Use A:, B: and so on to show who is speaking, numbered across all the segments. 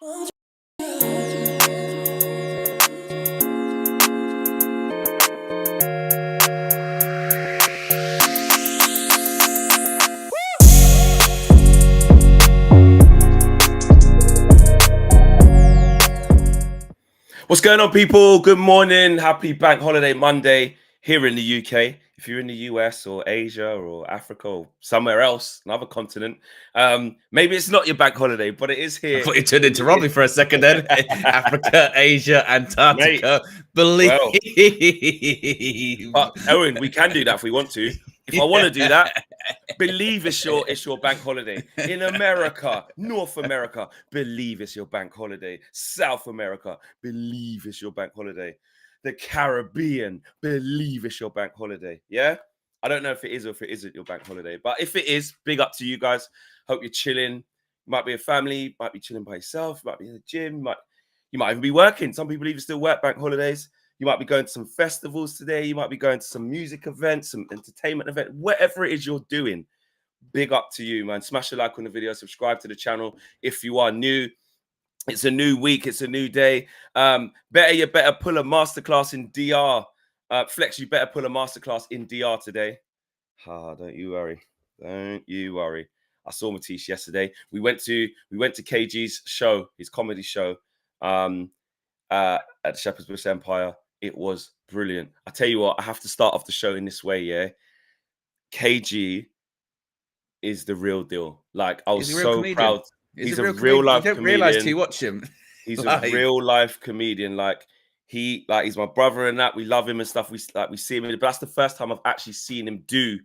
A: What's going on, people? Good morning. Happy Bank Holiday Monday here in the UK. If you're in the US or Asia or Africa or somewhere else, another continent, maybe it's not your bank holiday, but it is here.
B: I thought you turned into Robbie for a second then. Africa, Asia, Antarctica. Believe.
A: But Owen, we can do that if we want to. If I want to do that, believe it's your bank holiday. In America, North America, believe it's your bank holiday. South America, believe it's your bank holiday. The Caribbean, believe it's your bank holiday. Yeah? I don't know if it is or if it isn't your bank holiday. But if it is, big up to you guys. Hope you're chilling. Might be a family, might be chilling by yourself, might be in the gym, you might even be working. Some people even still work bank holidays. You might be going to some festivals today. You might be going to some music events, some entertainment event, whatever it is you're doing. Big up to you, man. Smash a like on the video, subscribe to the channel if you are new. It's a new week, it's a new day. You better pull a masterclass in DR. Flex, you better pull a masterclass in DR today. Don't you worry. Don't you worry. I saw Matisse yesterday. We went to KG's show, his comedy show, at the Shepherd's Bush Empire. It was brilliant. I tell you what, I have to start off the show in this way, yeah. KG is the real deal. Like, I was so proud. He's a real life comedian. You don't realize till
B: you watch him.
A: He's a real life comedian. Like, he's my brother and that. We love him and stuff. We see him, but that's the first time I've actually seen him do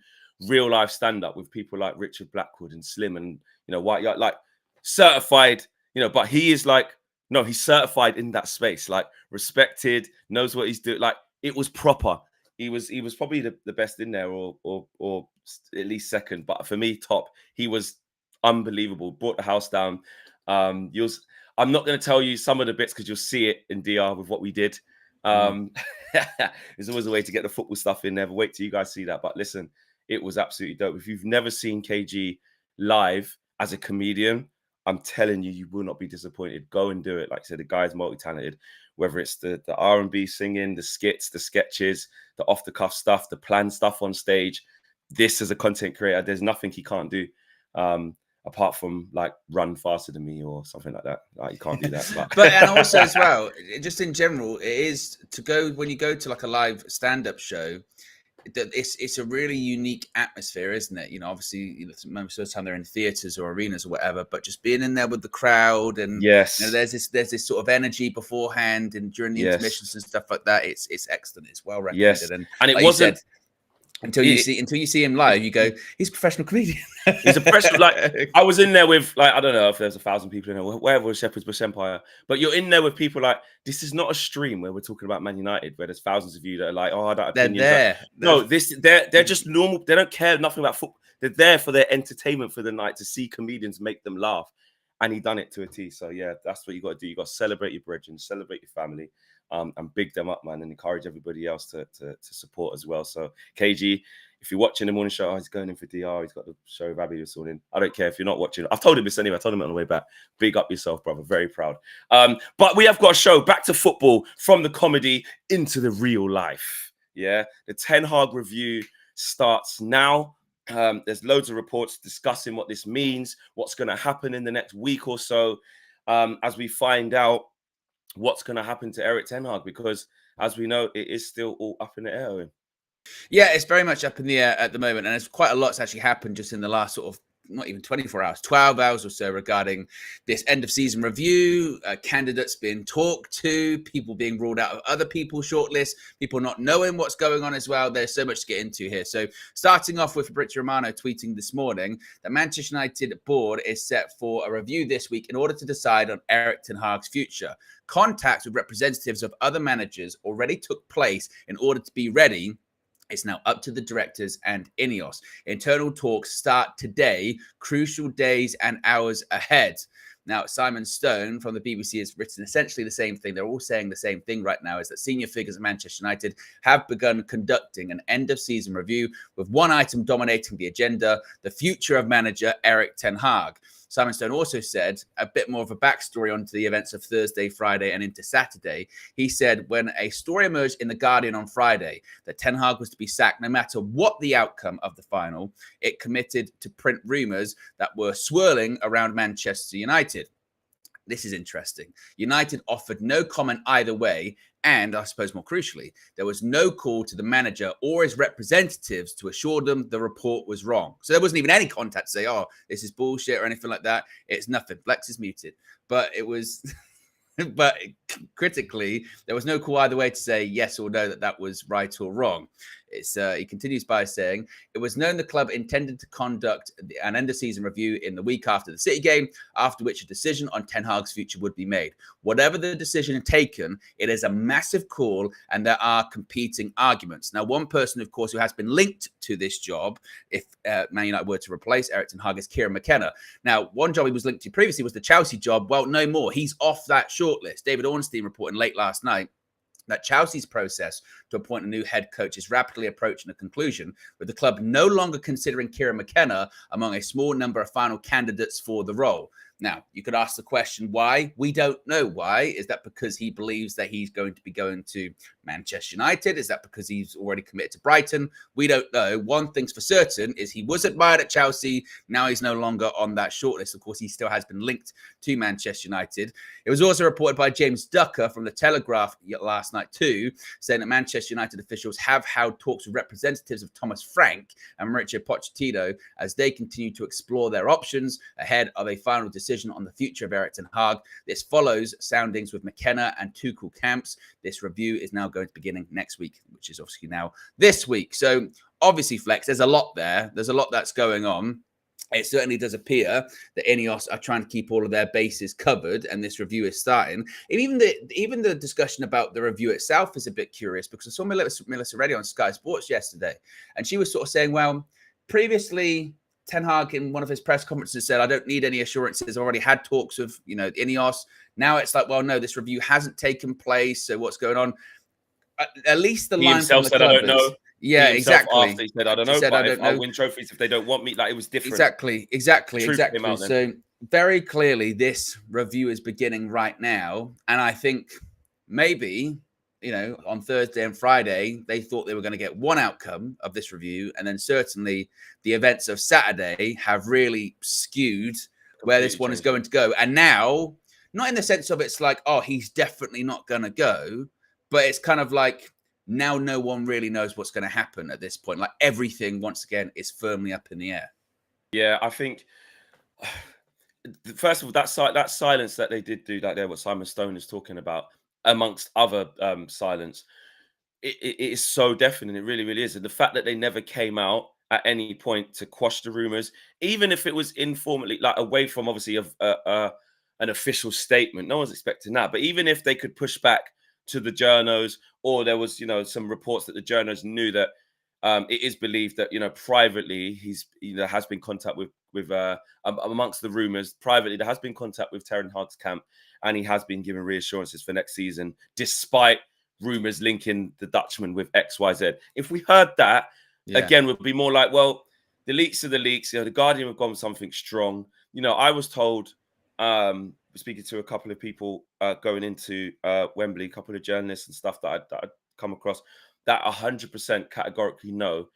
A: real life stand up with people like Richard Blackwood and Slim and White, like certified. But he is like, no, he's certified in that space, like respected, knows what he's doing. Like, it was proper. He was probably the best in there, or at least second. But for me, top. He was unbelievable. Brought the house down. I'm not going to tell you some of the bits because you'll see it in DR with what we did. There's always a way to get the football stuff in there. But wait till you guys see that. But listen, it was absolutely dope. If you've never seen KG live as a comedian, I'm telling you, you will not be disappointed. Go and do it. Like I said, the guy's multi-talented. Whether it's the R&B singing, the skits, the sketches, the off-the-cuff stuff, the planned stuff on stage. This as a content creator, there's nothing he can't do. Apart from like run faster than me or something like that. Like, you can't do that.
B: But and also as well, just in general, it is to go when you go to like a live stand-up show. It's a really unique atmosphere, isn't it? Obviously, most of the time they're in theaters or arenas or whatever, but just being in there with the crowd and
A: yes,
B: there's this sort of energy beforehand and during the intermissions and stuff like that. It's excellent. It's well recommended.
A: Yes.
B: And
A: it
B: like
A: wasn't.
B: Until you see him live, you go, he's a professional comedian.
A: He's a professional. Like, I was in there with, like, I don't know if there's 1,000 people in there, wherever was Shepherd's Bush Empire, but you're in there with people like, this is not a stream where we're talking about Man United, where there's thousands of you that are like, oh, I don't have opinions. No, they're just normal. They don't care nothing about football. They're there for their entertainment for the night, to see comedians make them laugh. And he done it to a T. So yeah, that's what you got to do. You got to celebrate your brethren, celebrate your family, and big them up, man, and encourage everybody else to support as well. So KG, if you're watching the morning show, he's going in for DR. He's got the show with Abby this morning. I don't care if you're not watching. I've told him this anyway. I told him on the way back. Big up yourself, brother. Very proud. But we have got a show back to football, from the comedy into the real life. Yeah, the Ten Hag review starts now. There's loads of reports discussing what this means, what's going to happen in the next week or so, as we find out what's going to happen to Erik Ten Hag, because as we know, it is still all up in the air.
B: Yeah, it's very much up in the air at the moment, and there's quite a lot's actually happened just in the last sort of not even 24 hours, 12 hours or so regarding this end of season review, candidates being talked to, people being ruled out of other people's shortlists, people not knowing what's going on as well. There's so much to get into here. So starting off with Fabrizio Romano tweeting this morning that Manchester United board is set for a review this week in order to decide on Erik Ten Hag's future. Contacts with representatives of other managers already took place in order to be ready. It's now up to the directors and Ineos. Internal talks start today, crucial days and hours ahead. Now, Simon Stone from the BBC has written essentially the same thing. They're all saying the same thing right now, is that senior figures at Manchester United have begun conducting an end-of-season review with one item dominating the agenda, the future of manager Erik Ten Hag. Simon Stone also said a bit more of a backstory onto the events of Thursday, Friday, and into Saturday. He said when a story emerged in The Guardian on Friday that Ten Hag was to be sacked no matter what the outcome of the final, it committed to print rumours that were swirling around Manchester United. This is interesting. United offered no comment either way. And I suppose more crucially, there was no call to the manager or his representatives to assure them the report was wrong. So there wasn't even any contact to say, oh, this is bullshit or anything like that. It's nothing. Flex is muted. But it was... but critically, there was no call either way to say yes or no that was right or wrong. He continues by saying, it was known the club intended to conduct an end-of-season review in the week after the City game, after which a decision on Ten Hag's future would be made. Whatever the decision taken, it is a massive call and there are competing arguments. Now, one person, of course, who has been linked to this job, if Man United were to replace Eric Ten Hag, is Kieran McKenna. Now, one job he was linked to previously was the Chelsea job. Well, no more. He's off that shortlist. David Ornstein reporting late last night that Chelsea's process to appoint a new head coach is rapidly approaching a conclusion, with the club no longer considering Kieran McKenna among a small number of final candidates for the role. Now, you could ask the question, why? We don't know why. Is that because he believes that he's going to be going to Manchester United? Is that because he's already committed to Brighton? We don't know. One thing's for certain is he was admired at Chelsea. Now he's no longer on that shortlist. Of course, he still has been linked to Manchester United. It was also reported by James Ducker from The Telegraph last night too, saying that Manchester United officials have held talks with representatives of Thomas Frank and Mauricio Pochettino as they continue to explore their options ahead of a final decision on the future of Eric Ten Hag. This follows soundings with McKenna and Tuchel camps. This review is now going to begin next week, which is obviously now this week. So obviously, Flex, there's a lot there. There's a lot that's going on. It certainly does appear that Ineos are trying to keep all of their bases covered, and this review is starting. And even the discussion about the review itself is a bit curious, because I saw Melissa Reddy on Sky Sports yesterday, and she was sort of saying, well, previously Ten Hag in one of his press conferences said, I don't need any assurances. I already had talks with, Ineos. Now it's like, well, no, this review hasn't taken place. So what's going on? At least the line from the
A: said,
B: club
A: I don't know.
B: Yeah, exactly.
A: After he said, I don't know,
B: said,
A: but
B: I don't know.
A: I'll win trophies if they don't want me. Like, it was different.
B: Exactly.
A: Out
B: So very clearly this review is beginning right now. And I think maybe, on Thursday and Friday, they thought they were going to get one outcome of this review. And then certainly the events of Saturday have really skewed where this one is going to go. And now, not in the sense of it's like, oh, he's definitely not going to go, but it's kind of like, now no one really knows what's going to happen at this point. Like, everything, once again, is firmly up in the air.
A: Yeah, I think, first of all, that silence that they did do that there, what Simon Stone is talking about, amongst other silence, it is so definite. It really, really is. And the fact that they never came out at any point to quash the rumors, even if it was informally, like away from obviously an official statement, no one's expecting that. But even if they could push back to the journos, or there was, some reports that the journos knew that it is believed that, privately there has been contact with amongst the rumors. Privately, there has been contact with Ten Hag's camp, and he has been given reassurances for next season, despite rumors linking the Dutchman with XYZ. If we heard that, again, we'd be more like, well, the leaks are the leaks. The Guardian have gone with something strong. I was told, speaking to a couple of people going into Wembley, a couple of journalists and stuff that I'd come across, that 100% categorically no.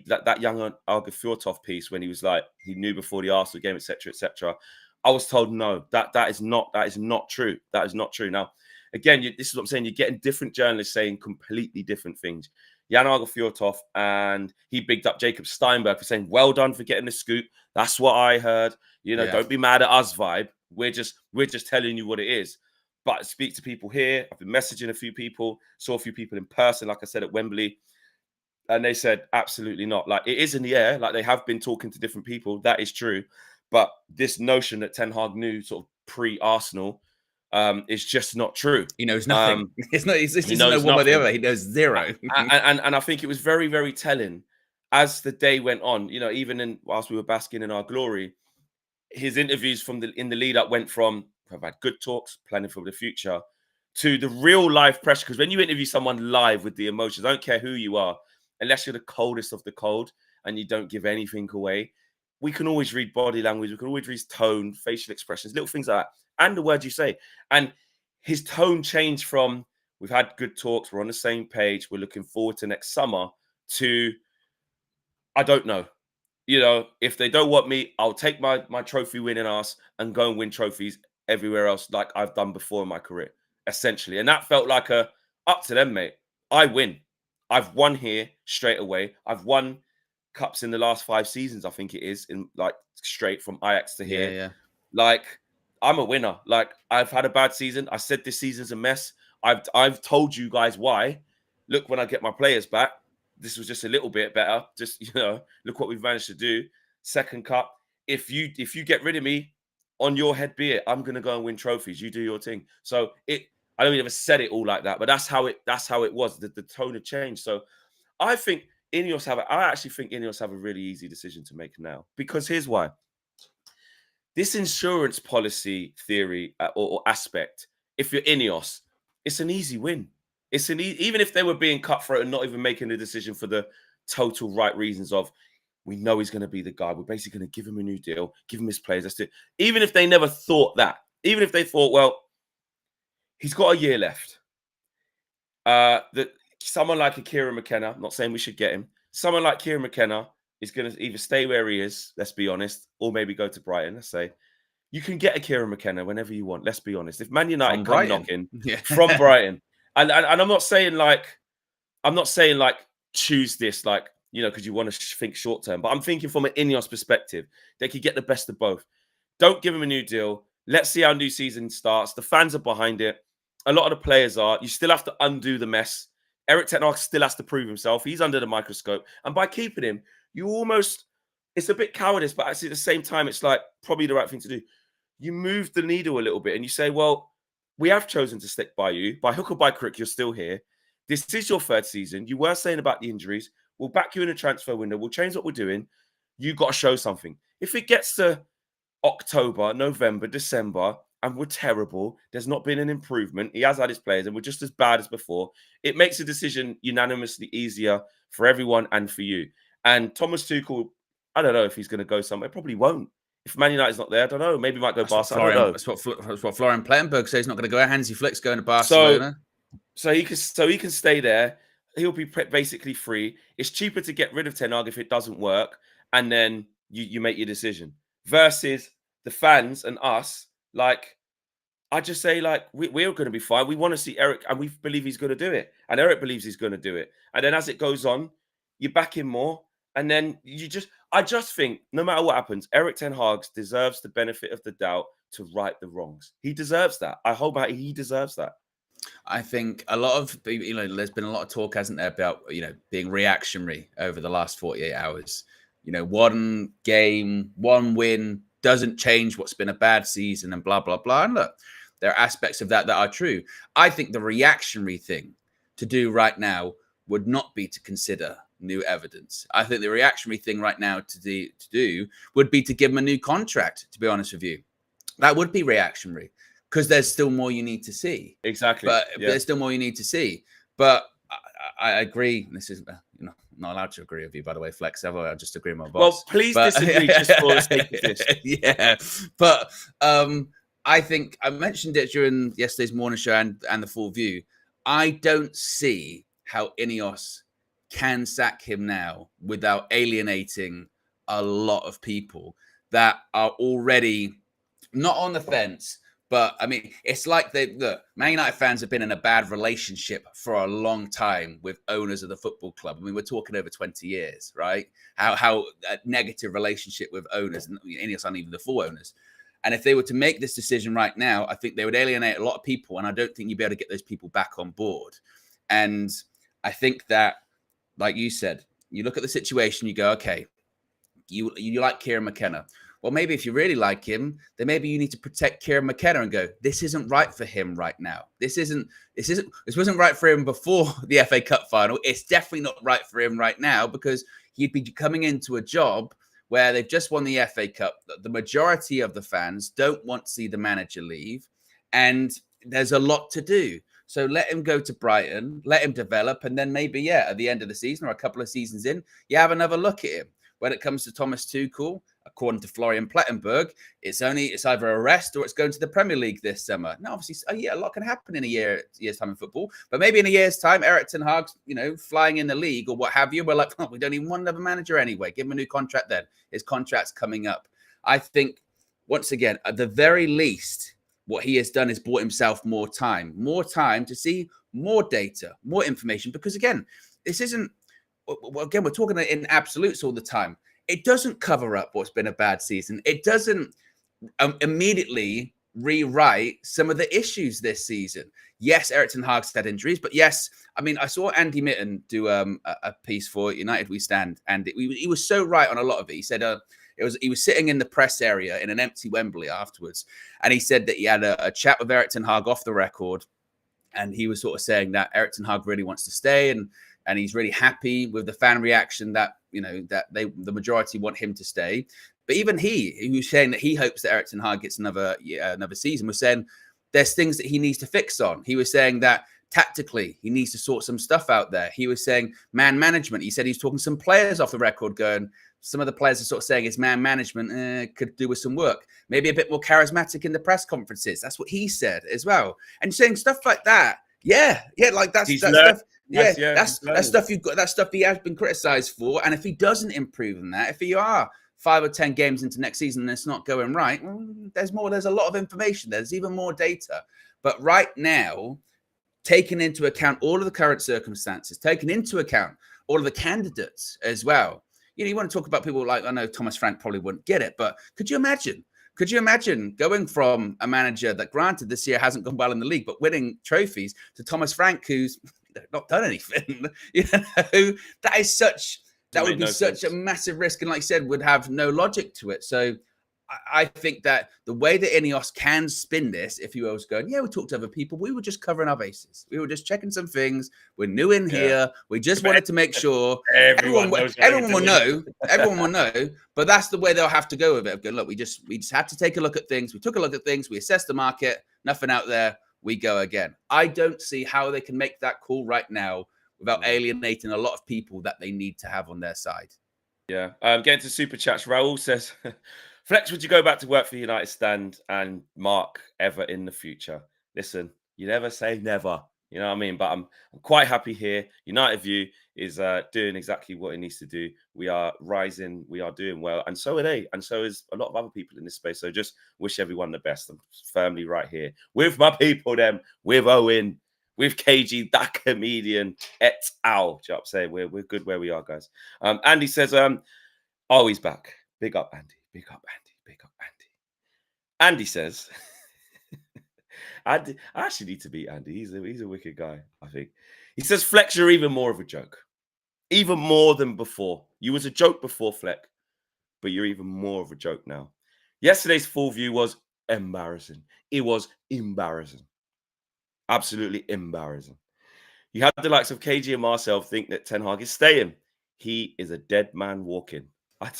A: That young Arga Fjortov piece, when he was like, he knew before the Arsenal game, etc., etc. I was told no, that is not true. That is not true. Now, again, this is what I'm saying. You're getting different journalists saying completely different things. Jan Arga Fjortov, and he bigged up Jacob Steinberg for saying, well done for getting the scoop. That's what I heard. Don't be mad at us vibe. We're just telling you what it is. But speak to people here. I've been messaging a few people, saw a few people in person, like I said, at Wembley. And they said, absolutely not. Like, it is in the air. Like, they have been talking to different people. That is true. But this notion that Ten Hag knew sort of pre-Arsenal is just not true.
B: He knows nothing. He doesn't know one way or the other. He knows zero.
A: and I think it was very, very telling as the day went on. Even whilst we were basking in our glory, his interviews in the lead up went from, I've had good talks, planning for the future, to the real life pressure. Because when you interview someone live with the emotions, I don't care who you are, unless you're the coldest of the cold and you don't give anything away, we can always read body language. We can always read tone, facial expressions, little things like that, and the words you say. And his tone changed from, we've had good talks, we're on the same page, we're looking forward to next summer, to, I don't know. You know, if they don't want me, I'll take my trophy winning ass and go and win trophies everywhere else like I've done before in my career, essentially. And that felt like up to them, mate. I win. I've won here straight away. I've won cups in the last 5 seasons, I think it is, in like straight from Ajax to here.
B: Yeah.
A: Like, I'm a winner. Like, I've had a bad season. I said this season's a mess. I've told you guys why. Look, when I get my players back, this was just a little bit better. Just, you know, look what we've managed to do. Second cup. If you get rid of me, on your head be it. I'm gonna go and win trophies. You do your thing. So I don't even said it all like that, but that's how it was. The tone had changed. So I think I actually think Ineos have a really easy decision to make now. Because here's why. This insurance policy theory or aspect, if you're Ineos, it's an easy win. It's even if they were being cutthroat and not even making a decision for the total right reasons of, we know he's going to be the guy. We're basically going to give him a new deal, give him his players. That's it. Even if they never thought that, even if they thought, well, he's got a year left. That someone like a Kieran McKenna, I'm not saying we should get him. Someone like Kieran McKenna is going to either stay where he is, let's be honest, or maybe go to Brighton. Let's say you can get a Kieran McKenna whenever you want. Let's be honest. If Man United come knocking from Brighton, and I'm not saying like choose this like, you know, because you want to think short term, but I'm thinking from an Ineos perspective, they could get the best of both. Don't give him a new deal. Let's see how new season starts. The fans are behind it. A lot of the players are. You still have to undo the mess. Eric Ten Hag still has to prove himself. He's under the microscope. And by keeping him, it's a bit cowardice, but actually at the same time, it's like probably the right thing to do. You move the needle a little bit and you say, well, we have chosen to stick by you. By hook or by crook, you're still here. This is your 3rd season. You were saying about the injuries. We'll back you in a transfer window. We'll change what we're doing. You got to show something. If it gets to October, November, December, and we're terrible, there's not been an improvement. He has had his players and we're just as bad as before. It makes a decision unanimously easier for everyone and for you. And Thomas Tuchel, I don't know if he's going to go somewhere. Probably won't. If Man United's not there, I don't know. Maybe he might go Barca. I don't know.
B: That's what Florian Plettenberg says he's not going to go. Hansi Flick's going to Barcelona.
A: So he can stay there. He'll be basically free. It's cheaper to get rid of Ten Hag if it doesn't work, and then you make your decision. Versus the fans and us, like, I just say, like, we're going to be fine. We want to see Eric, and we believe he's going to do it. And Eric believes he's going to do it. And then as it goes on, you back him more. And then I just think, no matter what happens, Eric Ten Hag deserves the benefit of the doubt to right the wrongs. He deserves that. I hope he deserves that.
B: I think a lot of, you know, there's been a lot of talk, hasn't there, about, you know, being reactionary over the last 48 hours. You know, one game, one win doesn't change what's been a bad season and blah, blah, blah. And look, there are aspects of that are true. I think the reactionary thing to do right now would not be to consider new evidence. I think the reactionary thing right now to do would be to give him a new contract, to be honest with you. That would be reactionary because there's still more you need to see.
A: Exactly.
B: But there's still more you need to see. But I agree. This is not allowed to agree with you, by the way, Flex. I just agree with my boss.
A: Well, please disagree just for the sake of this.
B: Yeah. But I think I mentioned it during yesterday's morning show and the full view. I don't see how Ineos can sack him now without alienating a lot of people that are already not on the fence. But I mean, it's like Man United fans have been in a bad relationship for a long time with owners of the football club. I mean, we're talking over 20 years, right? How a negative relationship with owners, and Ineos aren't even the full owners. And if they were to make this decision right now, I think they would alienate a lot of people. And I don't think you'd be able to get those people back on board. And I think that, like you said, you look at the situation, you go, okay, you like Kieran McKenna. Well, maybe if you really like him, then maybe you need to protect Kieran McKenna and go, this isn't right for him right now. This wasn't right for him before the FA Cup final. It's definitely not right for him right now because he'd be coming into a job where they've just won the FA Cup. The majority of the fans don't want to see the manager leave. And there's a lot to do. So let him go to Brighton, let him develop. And then maybe, at the end of the season or a couple of seasons in, you have another look at him. when it comes to Thomas Tuchel, according to Florian Plettenberg, it's either a rest or it's going to the Premier League this summer. Now, obviously, a lot can happen in a year's time in football, but maybe in a year's time, Erik ten Hag's, flying in the league or what have you. We're like, oh, we don't even want another manager anyway. Give him a new contract then. His contract's coming up. I think, once again, at the very least, what he has done is bought himself more time to see more data, more information, because again, this isn't, again, we're talking in absolutes all the time. It doesn't cover up what's been a bad season. It doesn't immediately rewrite some of the issues this season. Yes, Erik ten Hag's had injuries, but yes, I mean, I saw Andy Mitten do a piece for United We Stand, and he was so right on a lot of it. He said he was sitting in the press area in an empty Wembley afterwards, and he said that he had a chat with Erik ten Hag off the record, and he was sort of saying that Erik ten Hag really wants to stay, and he's really happy with the fan reaction that the majority want him to stay. But even he was saying that he hopes that Erik ten Hag gets another season. Was saying there's things that he needs to fix on. He was saying that tactically he needs to sort some stuff out there. He was saying man management. He said he's talking to some players off the record, going, some of the players are sort of saying his man management could do with some work. Maybe a bit more charismatic in the press conferences. That's what he said as well. And saying stuff like that. Yeah, like that's stuff. Yeah, that's stuff you've got. That stuff he has been criticised for. And if he doesn't improve on that, if he are 5 or 10 games into next season and it's not going right, there's more. There's a lot of information. There's even more data. But right now, taking into account all of the current circumstances, taking into account all of the candidates as well. You want to talk about people like, I know Thomas Frank probably wouldn't get it, but could you imagine? Could you imagine going from a manager that, granted, this year hasn't gone well in the league, but winning trophies, to Thomas Frank, who's not done anything? That would be such a massive risk, and like I said, would have no logic to it. So I think that the way that Ineos can spin this, if you was going, we talked to other people, we were just covering our bases. We were just checking some things. We're new in here. We just wanted to make sure everyone will know. Everyone will know. But that's the way they'll have to go with it. Go, look, we just had to take a look at things. We took a look at things. We assessed the market. Nothing out there. We go again. I don't see how they can make that call right now without alienating a lot of people that they need to have on their side.
A: Yeah. Getting to super chats. Raul says, Flex, would you go back to work for United Stand and Mark ever in the future? Listen, you never say never. You know what I mean? But I'm quite happy here. United View is doing exactly what it needs to do. We are rising. We are doing well. And so are they. And so is a lot of other people in this space. So just wish everyone the best. I'm firmly right here with my people, with Owen, with KG, that comedian, et al. Do you know what I'm saying? We're good where we are, guys. Andy says, oh, he's back. Big up, Andy. Big up, Andy. Big up, Andy. Andy says, I actually need to beat Andy. He's a wicked guy, I think. He says, Flex, you're even more of a joke. Even more than before. You was a joke before, Fleck, but you're even more of a joke now. Yesterday's full view was embarrassing. It was embarrassing. Absolutely embarrassing. You had the likes of KG and Marcel think that Ten Hag is staying. He is a dead man walking.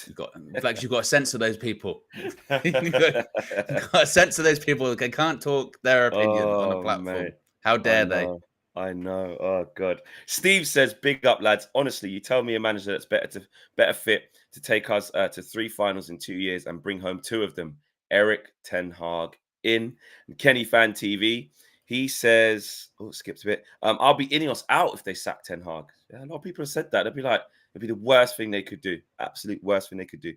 B: You've got to censor those people. You've got to censor those people. They can't talk their opinion on a platform. Mate. How dare they?
A: I know. Oh, God. Steve says, big up, lads. Honestly, you tell me a manager that's better fit to take us to 3 finals in 2 years and bring home 2 of them. Erik ten Hag in. And Kenny Fan TV, he says, skipped a bit. I'll be Ineos out if they sack Ten Hag. Yeah, a lot of people have said that. They'd be like, it'd be the worst thing they could do. Absolute worst thing they could do.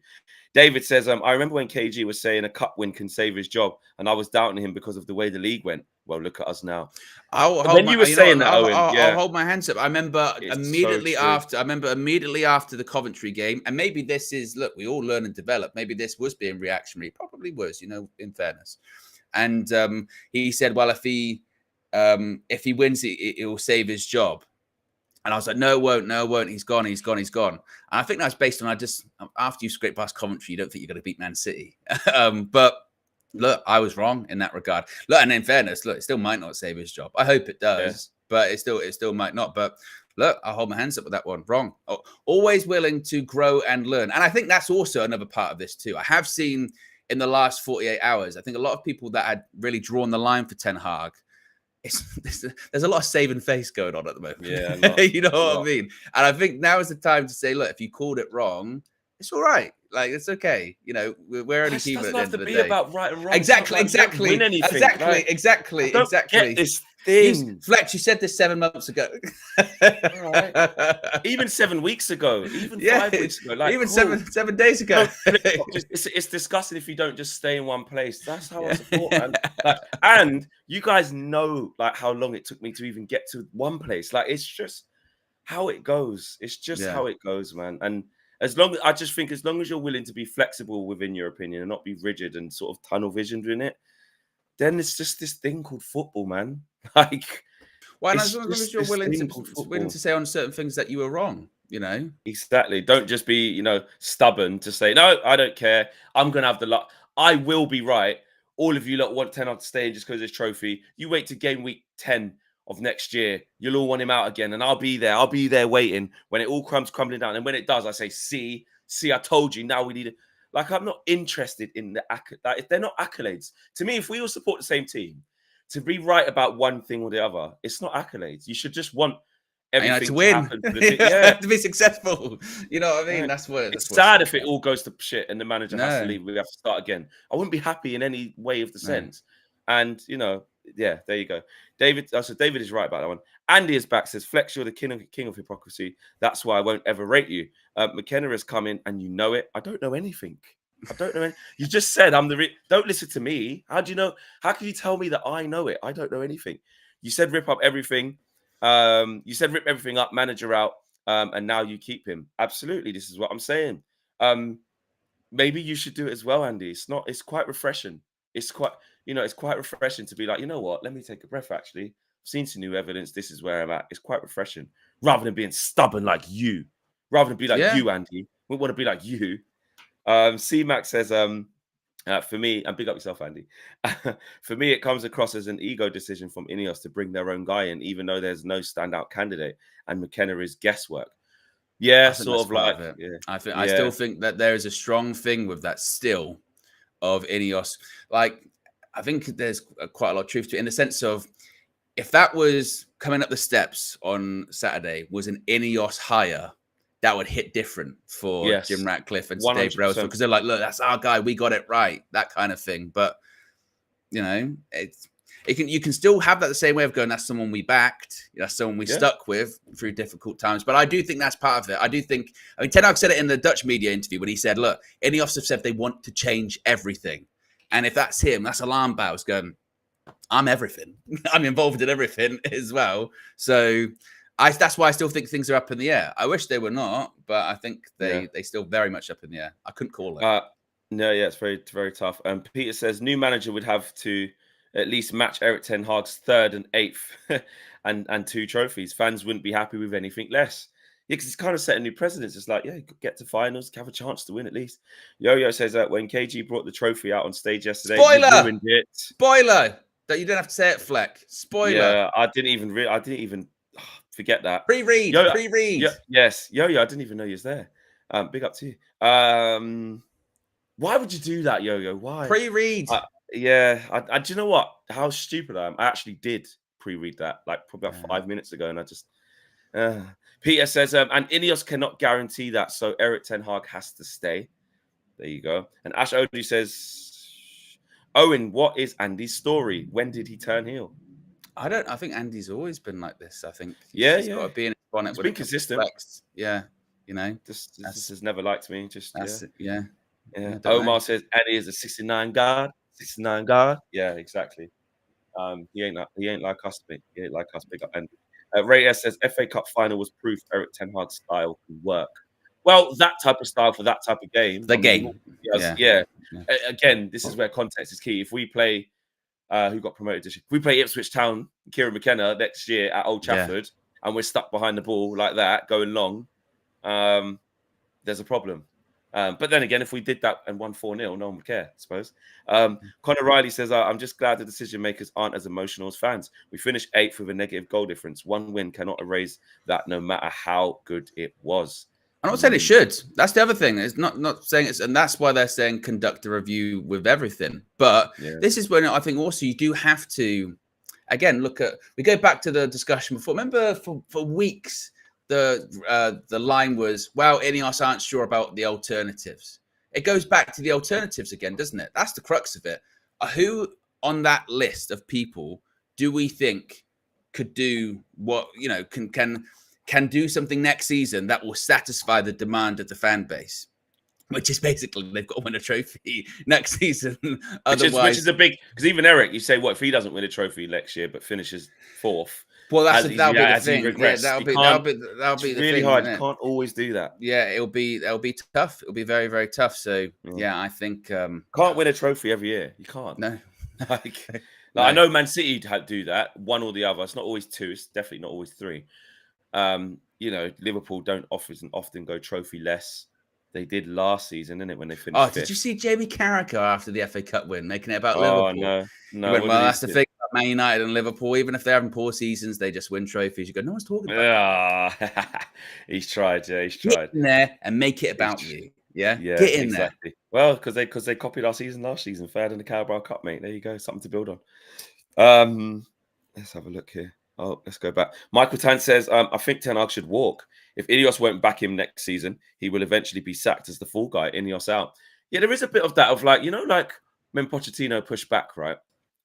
A: David says, I remember when KG was saying a cup win can save his job, and I was doubting him because of the way the league went. Well, look at us now.
B: I'll hold my hands up. I remember immediately after the Coventry game, and maybe this is, look, we all learn and develop. Maybe this was being reactionary. Probably was, in fairness. And he said, well, if he wins, it will save his job. And I was like, no, it won't. He's gone. And I think that's based on, after you scrape past Coventry, you don't think you're going to beat Man City. But look, I was wrong in that regard. Look, and in fairness, look, it still might not save his job. I hope it does, but it still might not. But look, I'll hold my hands up with that one. Wrong. Always willing to grow and learn. And I think that's also another part of this too. I have seen in the last 48 hours, I think a lot of people that had really drawn the line for Ten Hag, there's a lot of saving face going on at the moment.
A: Yeah,
B: you know what I mean? And I think now is the time to say, look, if you called it wrong, It's all right. Like, it's okay. You know, we're only
A: It
B: people at
A: doesn't
B: the
A: have
B: end
A: to
B: of the
A: be
B: day.
A: about right and wrong.
B: Exactly,
A: Sometimes you don't win anything. Like, I don't get this thing.
B: Flex, you said this 7 months ago.
A: All right. Even 7 weeks ago, even
B: Yeah,
A: 5 weeks ago, like
B: even
A: cool.
B: 7 days ago.
A: It's disgusting if you don't just stay in one place. That's how I support, man. Like, and you guys know like how long it took me to even get to one place. Like, it's just how it goes. It's just how it goes, man. And I just think as long as you're willing to be flexible within your opinion and not be rigid and sort of tunnel visioned in it, then it's just this thing called football, man. Like,
B: well,
A: it's
B: as long
A: just
B: as you're
A: this
B: willing
A: thing called football.
B: to say on certain things that you were wrong, you know.
A: Exactly. Don't just be, stubborn to say, no, I don't care. I'm going to have the luck. I will be right. All of you lot want 10 to stay in just because of this trophy. You wait to game week 10 of next year. You'll all want him out again. And I'll be there. I'll be there waiting when it all comes crumbling down. And when it does, I say, see, I told you. Now we need it. Like, I'm not interested in if they're not accolades. To me, if we all support the same team, to be right about one thing or the other, it's not accolades. You should just want everything
B: to win,
A: happen for the
B: to be successful. You know what I mean?
A: Right.
B: That's what
A: it's sad if it all goes to shit and the manager has to
B: No.
A: leave. We have to start again. I wouldn't be happy in any way of the sense. And yeah, there you go. David is right about that one. Andy is back, says, Flex, you're the king of hypocrisy. That's why I won't ever rate you. McKenna has come in and you know it. I don't know anything. I don't know. You just said I'm don't listen to me. How do you know? How can you tell me that I know it? I don't know anything. You said rip up everything. You said rip everything up, manager out, and now you keep him. Absolutely, this is what I'm saying. Maybe you should do it as well, Andy. It's quite refreshing. It's quite refreshing to be like, you know what? Let me take a breath. Actually, I've seen some new evidence. This is where I'm at. It's quite refreshing, rather than being stubborn like you. Rather than be like you, Andy. We want to be like you. C-Mac says, for me, and big up yourself, Andy. For me, it comes across as an ego decision from Ineos to bring their own guy in, even though there's no standout candidate, and McKenna is guesswork. Yeah, sort of like. Yeah,
B: I still think that there is a strong thing with that still of Ineos. Like, I think there's quite a lot of truth to it in the sense of if that was coming up the steps on Saturday was an Ineos hire, that would hit different for Jim Ratcliffe and Dave Brailsford because they're like, look, that's our guy. We got it right. That kind of thing. But, you can still have that the same way of going, that's someone we backed. That's someone we stuck with through difficult times. But I do think that's part of it. I mean, Ten Hag said it in the Dutch media interview when he said, look, Ineos have said they want to change everything. And if that's him, that's alarm bells going, I'm everything. I'm involved in everything as well. So that's why I still think things are up in the air. I wish they were not, but I think they still very much up in the air. I couldn't call it.
A: No, it's very, very tough. Peter says new manager would have to at least match Eric Ten Hag's 3rd and 8th and 2 trophies. Fans wouldn't be happy with anything less. Yeah, because it's kind of setting new precedents. It's like, get to finals, have a chance to win at least. Yo-Yo says that when KG brought the trophy out on stage yesterday, he ruined it.
B: Spoiler! That you didn't have to say it, Fleck. Spoiler.
A: Yeah, I didn't even forget that.
B: Pre-read.
A: Yes. Yo-Yo, I didn't even know you was there. Big up to you. Why would you do that, Yo-Yo? Why?
B: Pre-read.
A: Do you know what? How stupid I am. I actually did pre-read that like probably about 5 minutes ago, and I just. Peter says, and Ineos cannot guarantee that, so Eric Ten Hag has to stay. There you go. And Ash Odie says, Owen, what is Andy's story? When did he turn heel?
B: I think Andy's always been like this. I think
A: he's
B: got to be in his bonnet.
A: He's been consistent.
B: Yeah,
A: This has never liked me.
B: Yeah.
A: Omar says Andy is a 69 guard. 69 guard. Yeah, exactly. He ain't like us. He ain't like us. Big up Andy. Ray S says FA Cup final was proof Eric Ten Hag's style can work. Well, that type of style for that type of game. Again, this is where context is key. If we play, who got promoted this year? If we play Ipswich Town, Kieran McKenna next year at Old Trafford, and we're stuck behind the ball like that, going long, there's a problem. But then again, if we did that and won 4-0, no one would care, I suppose. Connor Riley says, I'm just glad the decision makers aren't as emotional as fans. We finished 8th with a negative goal difference. One win cannot erase that no matter how good it was.
B: I'm not saying it should. That's the other thing. It's not saying it's, and that's why they're saying conduct a review with everything. But this is when I think also you do have to, again, we go back to the discussion before. Remember for weeks, the line was, well, Ineos aren't sure about the alternatives. It goes back to the alternatives again, doesn't it? That's the crux of it. Who on that list of people do we think could do what, can do something next season that will satisfy the demand of the fan base? Which is basically they've got to win a trophy next season.
A: Which is a big, because even Eric, you say, what if he doesn't win a trophy next year but finishes fourth?
B: Well, that'll be the thing. Yeah, that'll be the thing.
A: Really hard. You can't always do that.
B: Yeah, it'll be tough. It'll be very, very tough. So yeah, I think
A: can't win a trophy every year. You can't.
B: No.
A: No. I know Man City do that, one or the other. It's not always two. It's definitely not always three. Liverpool don't often go trophy-less. They did last season, didn't it, when they finished fifth?
B: Did you see Jamie Carragher after the FA Cup win, making it about Liverpool?
A: No.
B: Well, that's the thing about Man United and Liverpool. Even if they're having poor seasons, they just win trophies. You go, no one's talking about
A: it. He's tried, he's
B: Get
A: tried.
B: in there and make it about you. Yeah,
A: get in there. Well, because they copied our season last season, third in the Carabao Cup, mate. There you go, something to build on. Let's have a look here. Oh, let's go back. Michael Tan says, I think Ten Hag should walk. If Ineos won't back him next season, he will eventually be sacked as the fall guy. Ineos out. Yeah, there is a bit of that of like when Pochettino pushed back, right?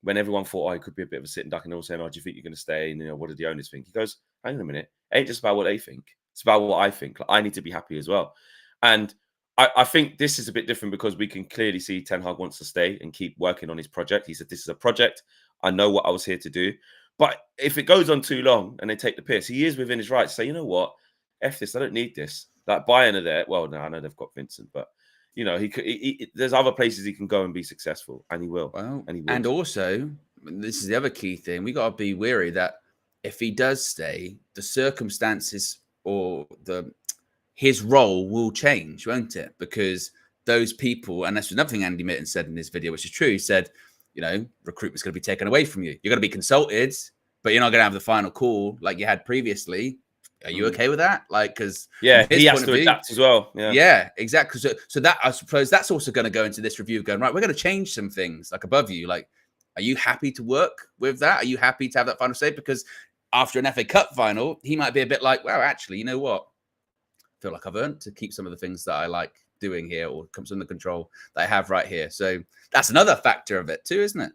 A: When everyone thought, he could be a bit of a sitting duck, and all saying, do you think you're going to stay? And what do the owners think? He goes, hang on a minute. It ain't just about what they think. It's about what I think. Like, I need to be happy as well. And I think this is a bit different because we can clearly see Ten Hag wants to stay and keep working on his project. He said, this is a project. I know what I was here to do. But if it goes on too long and they take the piss, he is within his right to say, you know what? F this, I don't need this. Like Bayern are there. Well, no, I know they've got Vincent, but there's other places he can go and be successful, and he will.
B: Well, and also, this is the other key thing. We got to be wary that if he does stay, the circumstances or his role will change, won't it? Because those people, and that's another thing Andy Mitten said in this video, which is true. He said, recruitment's going to be taken away from you. You're going to be consulted, but you're not going to have the final call like you had previously. Are you okay with that? Because
A: he has to adapt as well.
B: Yeah, exactly. So that, I suppose that's also going to go into this review going, right, we're going to change some things like above you. Like, are you happy to work with that? Are you happy to have that final say? Because after an FA Cup final, he might be a bit like, well, actually, you know what? I feel like I've earned to keep some of the things that I like doing here or comes under control that I have right here. So that's another factor of it too, isn't it?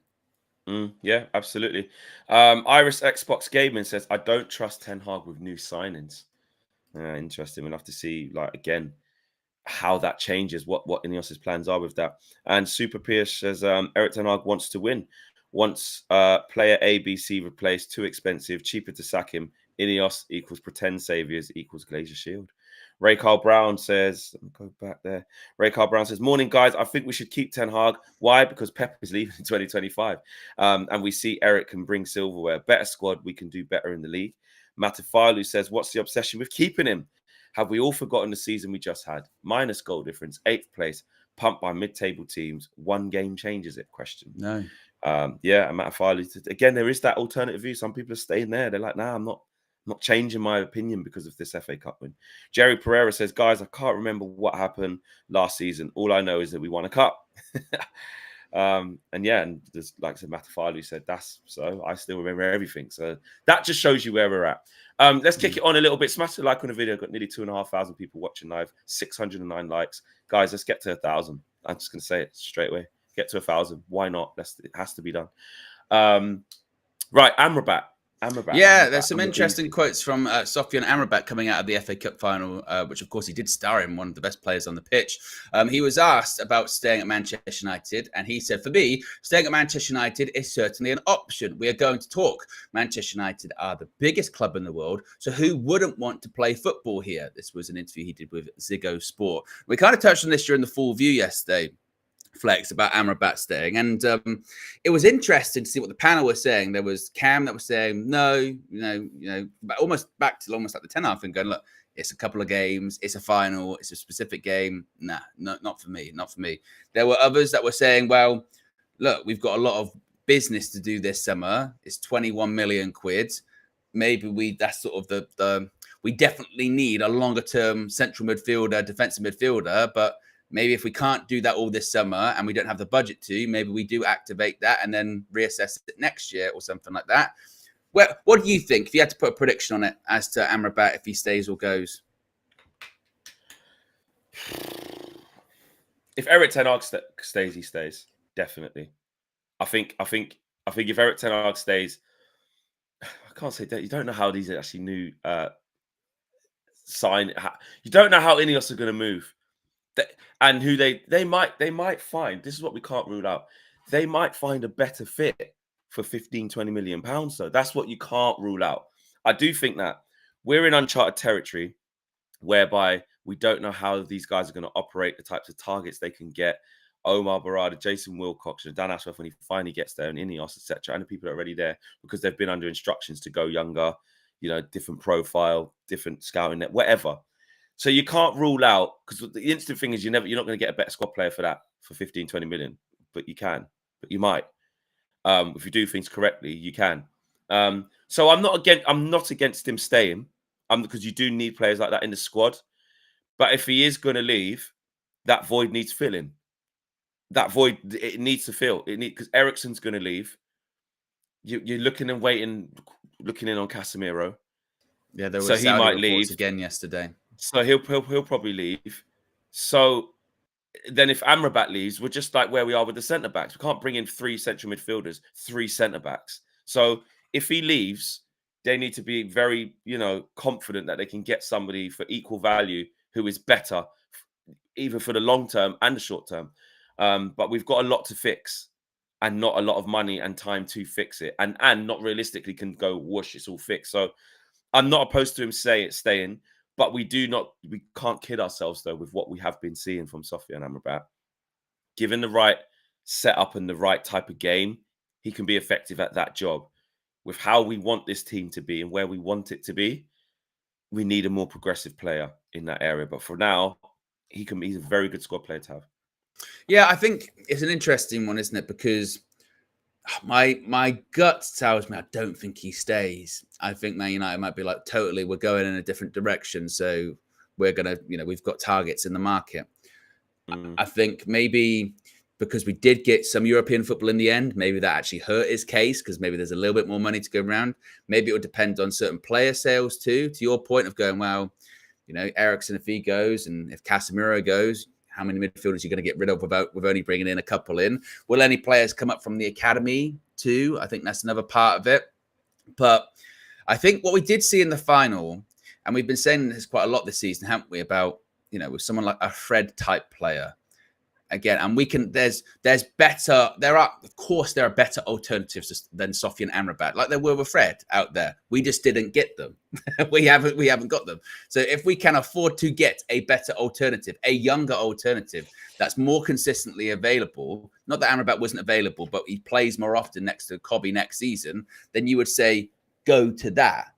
A: Yeah, absolutely. Iris Xbox Gaming says, I don't trust Ten Hag with new signings. Interesting. We'll have to see, again, how that changes, what Ineos's plans are with that. And Super Pierce says, Eric Ten Hag wants to win. Wants player ABC replaced, too expensive, cheaper to sack him. Ineos equals pretend saviors equals Glacier Shield. Ray Carl Brown says, let me go back there. Ray Carl Brown says, morning, guys. I think we should keep Ten Hag. Why? Because Pep is leaving in 2025. And we see Eric can bring silverware. Better squad. We can do better in the league. Matafalu says, what's the obsession with keeping him? Have we all forgotten the season we just had? Minus goal difference, 8th place, pumped by mid-table teams. One game changes it? Question.
B: No.
A: And Matafalu, again, there is that alternative view. Some people are staying there. They're like, nah, I'm not changing my opinion because of this FA Cup win. Jerry Pereira says, guys, I can't remember what happened last season. All I know is that we won a cup. And just like I said, Matafalu said, that's so. I still remember everything. So that just shows you where we're at. Let's kick it on a little bit. Smash the like on the video. Got nearly 2,500 people watching live. 609 likes. Guys, let's get to 1,000. I'm just going to say it straight away. Get to 1,000. Why not? It has to be done. Right, Amrabat.
B: There's some interesting quotes from Sofian Amrabat coming out of the FA Cup final, which of course he did star in, one of the best players on the pitch. He was asked about staying at Manchester United, and he said, for me, staying at Manchester United is certainly an option. We are going to talk. Manchester United are the biggest club in the world, so who wouldn't want to play football here? This was an interview he did with Ziggo Sport. We kind of touched on this during the full view yesterday, Flex, about Amrabat staying, and it was interesting to see what the panel was saying. There was Cam that was saying no, but almost back to almost like the Ten Hag thing, going, look, it's a couple of games, it's a final, it's a specific game. Nah, not for me. There were others that were saying, well, look, we've got a lot of business to do this summer. It's 21 million quid. Maybe that's sort of the we definitely need a longer term central midfielder, defensive midfielder, but maybe if we can't do that all this summer and we don't have the budget to, maybe we do activate that and then reassess it next year or something like that. Well, what do you think? If you had to put a prediction on it as to Amrabat, if he stays or goes?
A: If Eric Ten Hag stays, he stays definitely. I think if Eric Ten Hag stays, I can't say that. You don't know how these actually new sign. You don't know how Ineos are going to move, and who they might find. This is what we can't rule out. They might find a better fit for 15-20 million pounds. So that's what you can't rule out. I do think that we're in uncharted territory, whereby we don't know how these guys are going to operate, the types of targets they can get. Omar Barada, Jason Wilcox, and Dan Ashworth when he finally gets there, and Ineos, etc., and the people are already there because they've been under instructions to go younger, different profile, different scouting net, whatever. So you can't rule out, because the instant thing is you're not going to get a better squad player for that for 15-20 million, but you can, but you might. If you do things correctly, you can. So I'm not against him staying, because you do need players like that in the squad. But if he is going to leave, that void needs filling. That void, it needs to fill. Because Eriksen's going to leave. You're looking and waiting, looking in on Casemiro.
B: Yeah, there was
A: so he
B: Saudi
A: might
B: reports
A: leave
B: again yesterday.
A: So he'll probably leave. So then if Amrabat leaves, we're just like where we are with the centre backs. We can't bring in 3 central midfielders, 3 centre backs. So if he leaves, they need to be very, confident that they can get somebody for equal value who is better, either for the long term and the short term. But we've got a lot to fix, and not a lot of money and time to fix it, and not realistically can go whoosh, it's all fixed. So I'm not opposed to him staying, but we can't kid ourselves though with what we have been seeing from Sofiane Amrabat. Given the right setup and the right type of game, he can be effective at that job. With how we want this team to be and where we want it to be, we need a more progressive player in that area. But for now, he's a very good squad player to have.
B: Yeah, I think it's an interesting one, isn't it? Because my gut tells me I don't think he stays. I think Man United might be like, totally, we're going in a different direction. So we're going to, we've got targets in the market. I think maybe because we did get some European football in the end, maybe that actually hurt his case because maybe there's a little bit more money to go around. Maybe it would depend on certain player sales too, to your point of going, well, Eriksen, if he goes and if Casemiro goes, how many midfielders are you going to get rid of with only bringing in a couple in? Will any players come up from the academy too? I think that's another part of it. But I think what we did see in the final, and we've been saying this quite a lot this season, haven't we, about, with someone like a Fred type player. Again, and we can, there's better, there are better alternatives than Sofiane Amrabat, like there were with Fred out there. We just didn't get them. we haven't got them. So if we can afford to get a better alternative, a younger alternative that's more consistently available, not that Amrabat wasn't available, but he plays more often next to Kobe next season, then you would say, go to that.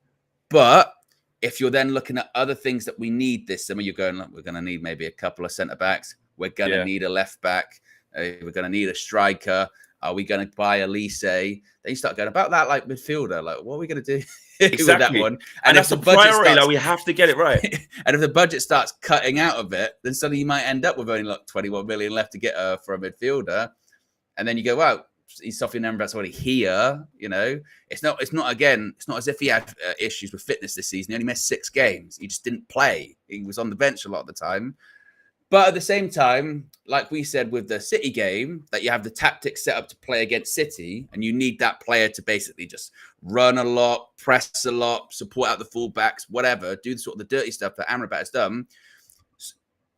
B: But if you're then looking at other things that we need this summer, you're going, look, we're going to need maybe a couple of centre-backs. We're going to need a left back. We're going to need a striker. Are we going to buy Elise? Then you start going about that like midfielder. Like, what are we going to do with that one?
A: And that's a priority. Like, we have to get it right.
B: And if the budget starts cutting out of it, then suddenly you might end up with only like 21 million left to get for a midfielder. And then you go, wow, he's Sofiane Amrabat's already here. It's not as if he had issues with fitness this season. He only missed 6 games. He just didn't play. He was on the bench a lot of the time. But at the same time, like we said with the City game, that you have the tactics set up to play against City, and you need that player to basically just run a lot, press a lot, support out the fullbacks, whatever, do sort of the dirty stuff that Amrabat has done.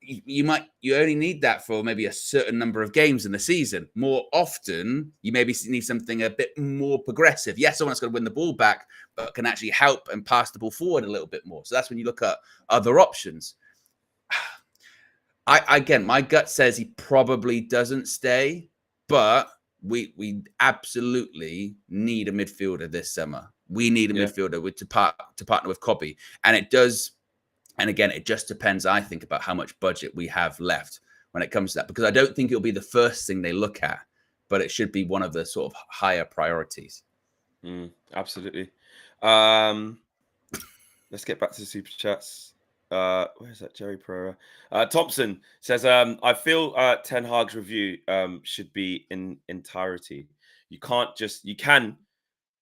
B: You only need that for maybe a certain number of games in the season. More often, you maybe need something a bit more progressive. Yes, someone that's going to win the ball back, but can actually help and pass the ball forward a little bit more. So that's when you look at other options. My gut says he probably doesn't stay, but we absolutely need a midfielder this summer. We need a midfielder to partner with Kobe, and it does. And again, it just depends, I think, about how much budget we have left when it comes to that, because I don't think it'll be the first thing they look at, but it should be one of the sort of higher priorities.
A: Absolutely. Let's get back to the super chats. Where's that? Jerry Pereira. Thompson says, I feel Ten Hag's review should be in entirety. You can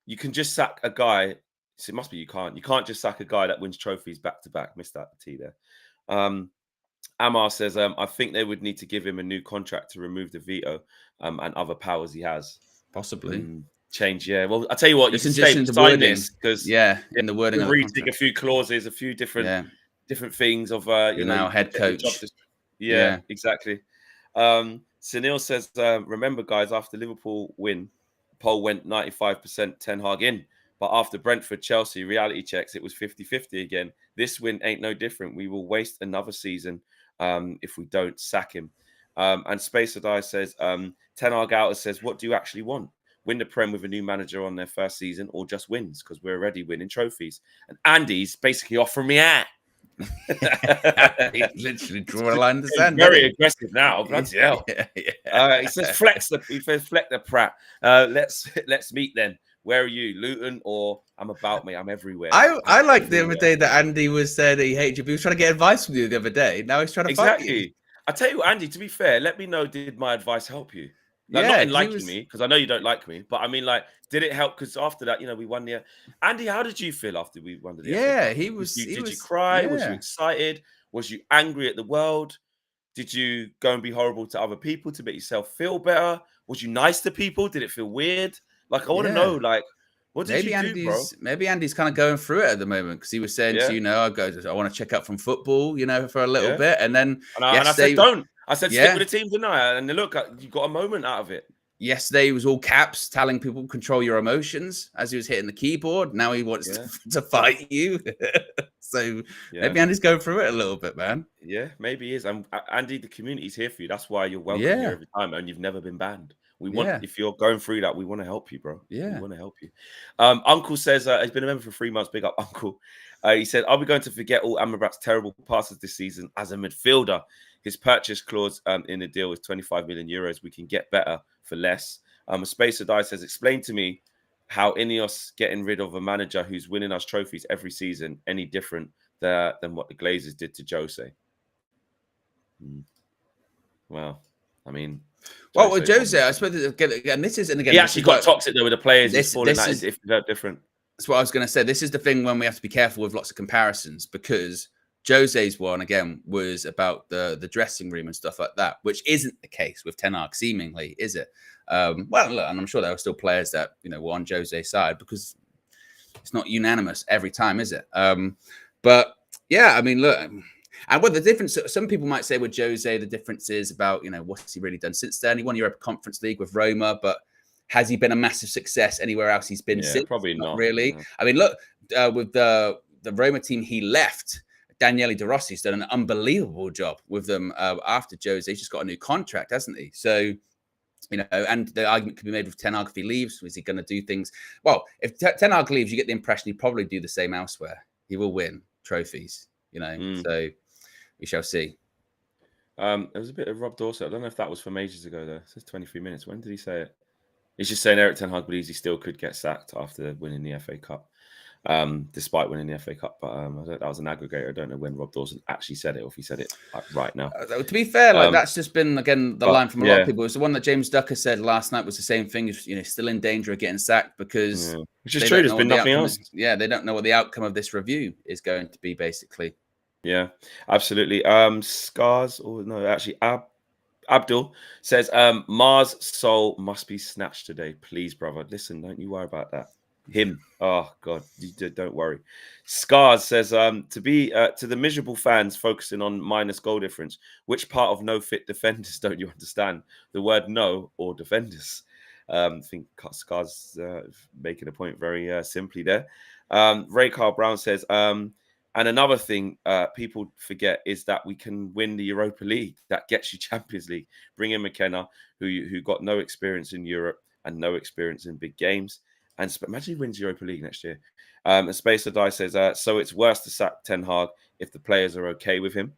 A: you can just sack a guy. So it must be you can't just sack a guy that wins trophies back to back. Missed that T there. Amar says, I think they would need to give him a new contract to remove the veto and other powers he has.
B: Possibly.
A: Change, yeah. Well, I'll tell you what, you
B: Just
A: can
B: the
A: sign
B: wording.
A: this because
B: in the wording of the
A: rejig
B: contract.
A: a few clauses, a few different things of
B: You're now head coach.
A: Yeah, exactly. Sunil says, remember guys, after Liverpool win, poll went 95% Ten Hag in. But after Brentford, Chelsea, reality checks, it was 50-50 again. This win ain't no different. We will waste another season if we don't sack him. And Space or Die says, Ten Hag Outer says, what do you actually want? Win the Prem with a new manager on their first season or just wins? Because we're already winning trophies. And Andy's basically offering me out.
B: He literally drew a line in the sand.
A: Very aggressive now. Bloody hell.
B: Yeah.
A: He says, flex the prat. Let's meet then. Where are you, Luton or I'm about me? I'm everywhere.
B: I like the other day that Andy was saying that he hates you, but he was trying to get advice from you the other day. Now he's trying to fight you.
A: I tell you what, Andy, to be fair, let me know, did my advice help you? Like, not in liking me, because I know you don't like me, but I mean, like, did it help? Because after that, we won the... Andy, how did you feel after we won the...
B: Yeah, he was...
A: Did you cry? Yeah. Was you excited? Was you angry at the world? Did you go and be horrible to other people to make yourself feel better? Was you nice to people? Did it feel weird? Like, I want to know, like, what did you do, bro?
B: Maybe Andy's kind of going through it at the moment because he was saying to you, I want to check up from football, for a little bit. And then
A: I said, don't. I said, stick with the team, didn't I? And look, you got a moment out of it.
B: Yesterday was all caps, telling people control your emotions as he was hitting the keyboard. Now he wants to fight you. So maybe Andy's going through it a little bit, man.
A: Yeah, maybe he is. Andy, the community's here for you. That's why you're welcome here every time, and you've never been banned. We want, if you're going through that, we want to help you, bro.
B: Yeah,
A: we want to help you. Uncle says he's been a member for 3 months. Big up, Uncle. He said, "Are we going to forget all Amrabat's terrible passes this season as a midfielder? His purchase clause in the deal is 25 million euros. We can get better for less." A Space or Die says, "Explain to me how Ineos getting rid of a manager who's winning us trophies every season any different than what the Glazers did to Jose." Well, I mean.
B: Well, with Jose, I suppose again, this is, and again,
A: he actually got toxic though with the players. He's falling out if they're different.
B: That's what I was going to say. This is the thing when we have to be careful with lots of comparisons because Jose's one again was about the dressing room and stuff like that, which isn't the case with Ten Hag, seemingly, is it? Well, look, and I'm sure there are still players that were on Jose's side because it's not unanimous every time, is it? But yeah, I mean, look. And what the difference, some people might say with Jose, the difference is about, what's he really done since then? He won Europa Conference League with Roma, but has he been a massive success anywhere else he's been since?
A: Probably not
B: really.
A: No.
B: I mean, look, with the Roma team he left, Daniele De Rossi's done an unbelievable job with them after Jose. He's just got a new contract, hasn't he? So, and the argument could be made with Ten Hag if he leaves. Is he going to do things? Well, if Ten Hag leaves, you get the impression he'd probably do the same elsewhere. He will win trophies, so... We shall see.
A: There was a bit of Rob Dorset. I don't know if that was from ages ago, though. It says 23 minutes. When did he say it? He's just saying Eric Ten Hag believes he still could get sacked after winning the FA Cup, despite winning the FA Cup. But that was an aggregator. I don't know when Rob Dawson actually said it or if he said it right now.
B: To be fair, that's just been, again, the line from a lot of people. It's the one that James Ducker said last night was the same thing. Still in danger of getting sacked because...
A: Which is true. There's been nothing else.
B: They don't know what the outcome of this review is going to be, basically.
A: Yeah, absolutely. Scars, or no, actually, Abdul says, Mars' soul must be snatched today. Please, brother. Listen, don't you worry about that. Him. Oh, God, don't worry. Scars says, to the miserable fans focusing on minus goal difference, which part of no fit defenders don't you understand? The word no or defenders. I think Scars making a point very simply there. Ray Carl Brown says, and another thing people forget is that we can win the Europa League. That gets you Champions League. Bring in McKenna, who got no experience in Europe and no experience in big games. And imagine he wins Europa League next year. And Space or Die says, so it's worse to sack Ten Hag if the players are okay with him.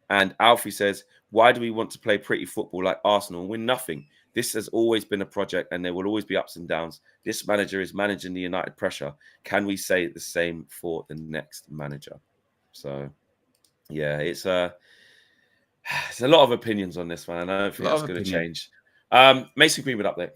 A: And Alfie says, why do we want to play pretty football like Arsenal and win nothing? This has always been a project and there will always be ups and downs. This manager is managing the United pressure. Can we say the same for the next manager? So, yeah, it's a lot of opinions on this, man. I don't think that's going to change. Mason Greenwood update.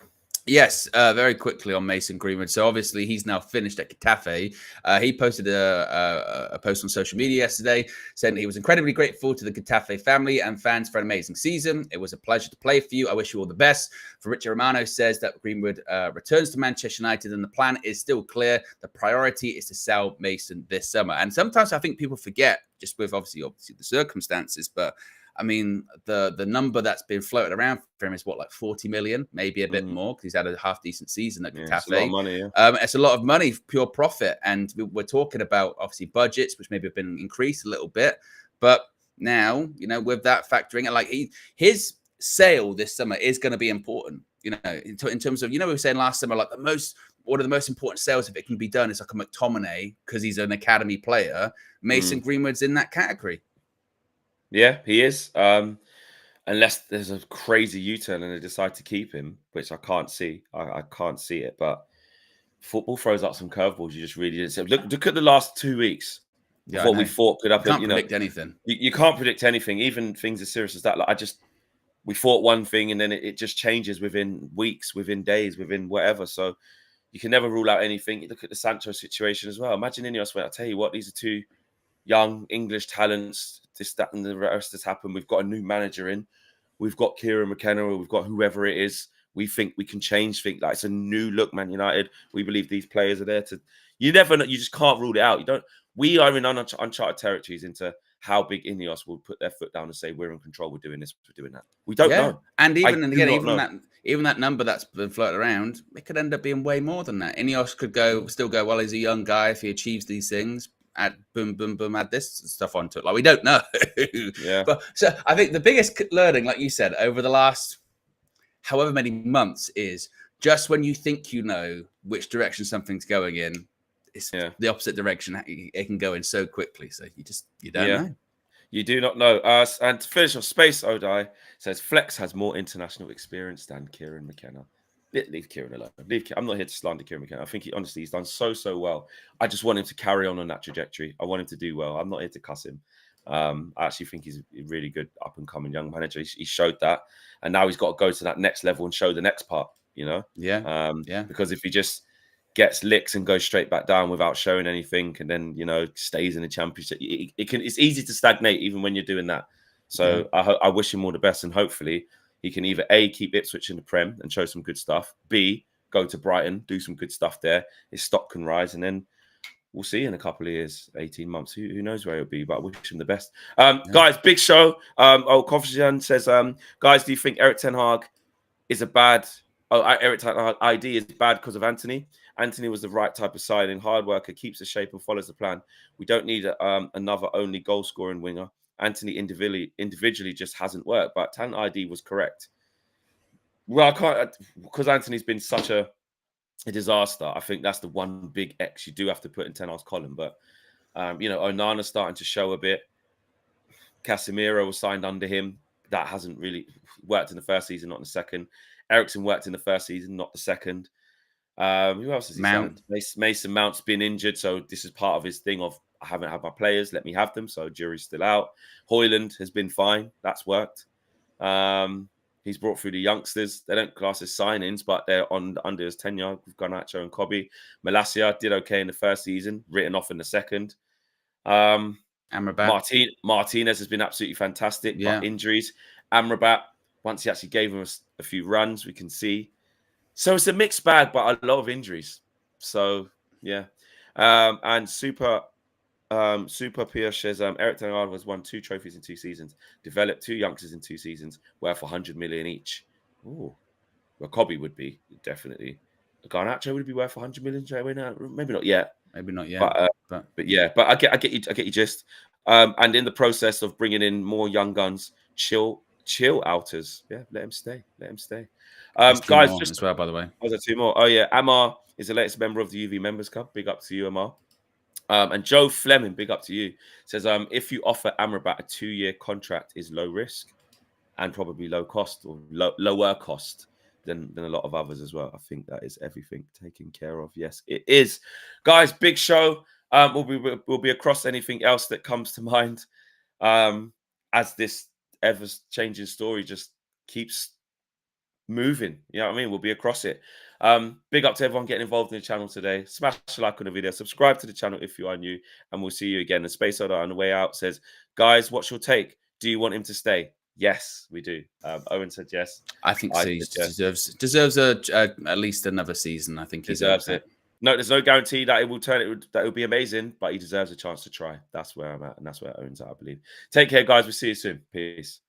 B: Yes, very quickly on Mason Greenwood. So obviously he's now finished at Getafe. He posted a post on social media yesterday saying that he was incredibly grateful to the Getafe family and fans for an amazing season. It was a pleasure to play for you. I wish you all the best. Fabrizio Romano says that Greenwood returns to Manchester United and the plan is still clear. The priority is to sell Mason this summer. And sometimes I think people forget, just with obviously the circumstances, but I mean, the number that's been floated around for him is what, like 40 million, maybe a bit more, because he's had a half decent season at
A: It's a lot of
B: Getafe.
A: money. Yeah.
B: It's a lot of money, pure profit. And we're talking about obviously budgets, which maybe have been increased a little bit. But now, with that factoring, and like his sale this summer is going to be important, in terms of, we were saying last summer, like one of the most important sales, if it can be done, is like a McTominay, because he's an academy player. Mason Greenwood's in that category.
A: Yeah, he is. Unless there's a crazy U-turn and they decide to keep him, which I can't see. I can't see it. But football throws out some curveballs. You just really didn't see. Look at the last 2 weeks before we thought could happen.
B: Can't predict anything.
A: You can't predict anything, even things as serious as that. Like we thought one thing and then it just changes within weeks, within days, within whatever. So you can never rule out anything. You look at the Sancho situation as well. Imagine Ineos went, I tell you what, these are two young English talents. This, that, and the rest has happened. We've got a new manager in. We've got Kieran McKenna, or we've got whoever it is. We think we can change things. Like, it's a new look, Man United. We believe these players are there to. You never know. You just can't rule it out. You don't. We are in uncharted territories into how big Ineos will put their foot down and say we're in control. We're doing this. We're doing that. We don't know.
B: And even that number that's been floated around, it could end up being way more than that. Ineos could still go. Well, he's a young guy. If he achieves these things, add boom, boom, boom, add this stuff onto it. Like, we don't know.
A: Yeah.
B: But so I think the biggest learning, like you said, over the last however many months is just when you think you know which direction something's going in, it's the opposite direction it can go in so quickly. So you don't know.
A: You do not know. And to finish off, Space Odai says Flex has more international experience than Kieran McKenna. Leave Kieran alone. I'm not here to slander Kieran McKenna. I think he's done so well. I just want him to carry on that trajectory. I want him to do well. I'm not here to cuss him. I actually think he's a really good up and coming young manager. He showed that, and now he's got to go to that next level and show the next part. Because if he just gets licks and goes straight back down without showing anything, and then stays in the championship, it's easy to stagnate even when you're doing that. So I wish him all the best, and hopefully he can either A, keep Ipswich in the Prem and show some good stuff, B, go to Brighton, do some good stuff there, his stock can rise, and then we'll see in a couple of years, 18 months. Who knows where it'll be, but I wish him the best. Guys, big show. Confucian says, guys, do you think Eric Ten Hag is a bad... Eric Ten Hag ID is bad because of Anthony? Anthony was the right type of signing, hard worker, keeps the shape and follows the plan. We don't need another only goal-scoring winger. Anthony individually just hasn't worked, but Talent ID was correct. Well, I can't, because Anthony's been such a disaster. I think that's the one big X you do have to put in Ten Hag's column. But Onana's starting to show a bit. Casemiro was signed under him. That hasn't really worked in the first season, not in the second. Eriksen worked in the first season, not the second. Who else has he signed? Mason Mount's been injured, so this is part of his thing of, I haven't had my players, let me have them. So jury's still out. Højlund has been fine. That's worked. He's brought through the youngsters. They don't class as signings, but they're under his tenure with Garnacho and Kobe. Malacia did okay in the first season, written off in the second.
B: Amrabat.
A: Martinez has been absolutely fantastic, but injuries. Amrabat, once he actually gave him a few runs, we can see. So it's a mixed bag, but a lot of injuries. So, yeah. And Super Pierce says Eric Ten Hag has won 2 trophies in 2 seasons, developed 2 youngsters in 2 seasons, worth 100 million each. Ooh, well, Kobe would be definitely. Garnacho would be worth 100 million straight away now. Maybe not yet. But yeah. But I get you gist. And in the process of bringing in more young guns, chill outers. Yeah, let him stay. Guys, just
B: as well, by the way.
A: Was there 2 more? Oh yeah, Amar is the latest member of the UV Members Club. Big up to you, Amar. And Joe Fleming, big up to you, says, if you offer Amrabat a 2-year contract, is low risk and probably low cost, or lower cost than a lot of others as well. I think that is everything taken care of. Yes, it is. Guys, big show. We'll be across anything else that comes to mind as this ever-changing story just keeps moving. You know what I mean? We'll be across it. Big up to everyone getting involved in the channel today. Smash a like on the video. Subscribe to the channel if you are new. And we'll see you again. The Space Soda on the way out says, guys, what's your take? Do you want him to stay? Yes, we do. Owen said yes.
B: I think so. He
A: yes.
B: deserves at least another season. I think he
A: deserves it. No, there's no guarantee that it will that it will be amazing, but he deserves a chance to try. That's where I'm at, and that's where Owen's at, I believe. Take care, guys. We'll see you soon. Peace.